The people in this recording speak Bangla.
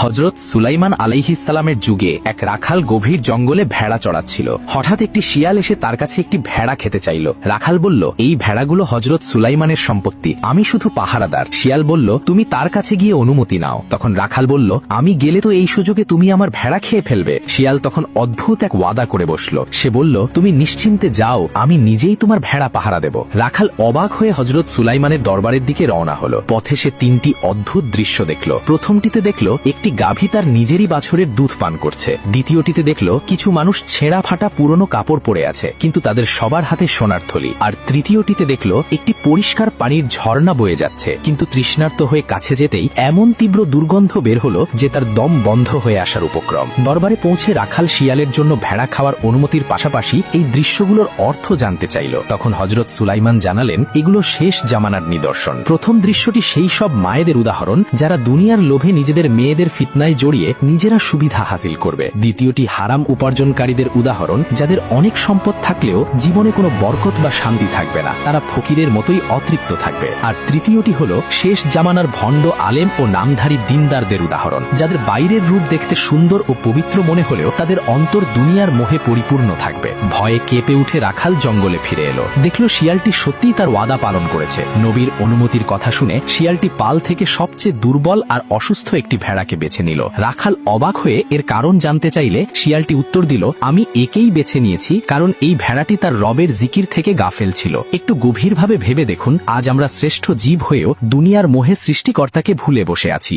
হযরত সুলাইমান আলাইহিসসালামের যুগে এক রাখাল গভীর জঙ্গলে ভেড়া চড়াচ্ছিল। হঠাৎ একটি শিয়াল এসে তার কাছে একটি ভেড়া খেতে চাইল। রাখাল বলল, এই ভেড়াগুলো হযরত সুলাইমানের সম্পত্তি, আমি শুধু পাহারাদার। শিয়াল বলল, তুমি তার কাছে গিয়ে অনুমতি নাও। তখন রাখাল বলল, আমি গেলে তো এই সুযোগে তুমি আমার ভেড়া খেয়ে ফেলবে। শিয়াল তখন অদ্ভুত এক ওয়াদা করে বসল। সে বলল, তুমি নিশ্চিন্তে যাও, আমি নিজেই তোমার ভেড়া পাহারা দেব। রাখাল অবাক হয়ে হযরত সুলাইমানের দরবারের দিকে রওনা হলো। পথে সে তিনটি অদ্ভুত দৃশ্য দেখল। প্রথমটিতে দেখল একটি গাভী তার নিজেরই বাছুরের দুধ পান করছে। দ্বিতীয়টিতে দেখল কিছু মানুষ ছেঁড়া ফাটা পুরনো কাপড় পরে আছে, কিন্তু তাদের সবার হাতে সোনার থলি। আর তৃতীয়টিতে দেখল একটি পরিষ্কার পানির ঝর্ণা বয়ে যাচ্ছে, কিন্তু তৃষ্ণার্ত হয়ে কাছে যেতেই এমন তীব্র দুর্গন্ধ বের হলো যে তার দম বন্ধ হয়ে আসার উপক্রম। দরবারে পৌঁছে রাখাল শিয়ালের জন্য ভেড়া খাওয়ার অনুমতির পাশাপাশি এই দৃশ্যগুলোর অর্থ জানতে চাইল। তখন হযরত সুলাইমান জানালেন, এগুলো শেষ জামানার নিদর্শন। প্রথম দৃশ্যটি সেই সব মায়েদের উদাহরণ যারা দুনিয়ার লোভে নিজেদের মেয়েদের ফিতনায় জড়িয়ে নিজেরা সুবিধা হাসিল করবে। দ্বিতীয়টি হারাম উপার্জনকারীদের উদাহরণ, যাদের অনেক সম্পদ থাকলেও জীবনে কোনো বরকত বা শান্তি থাকবে না, তারা ফকিরের মতোই অতৃপ্ত থাকবে। আর তৃতীয়টি হলো শেষ জামানার ভণ্ড আলেম ও নামধারী দিনদারদের উদাহরণ, যাদের বাইরের রূপ দেখতে সুন্দর ও পবিত্র মনে হলেও তাদের অন্তর দুনিয়ার মোহে পরিপূর্ণ থাকবে। ভয়ে কেঁপে উঠে রাখাল জঙ্গলে ফিরে এলো। দেখল শিয়ালটি সত্যিই তার ওয়াদা পালন করেছে। নবীর অনুমতির কথা শুনে শিয়ালটি পাল থেকে সবচেয়ে দুর্বল আর অসুস্থ একটি ভেড়াকে বেছে নিল। রাখাল অবাক হয়ে এর কারণ জানতে চাইলে শিয়ালটি উত্তর দিল, আমি একেই বেছে নিয়েছি কারণ এই ভেড়াটি তার রবের জিকির থেকে গাফেল ছিল। একটু গভীরভাবে ভেবে দেখুন, আজ আমরা শ্রেষ্ঠ জীব হয়েও দুনিয়ার মোহে সৃষ্টিকর্তাকে ভুলে বসে আছি।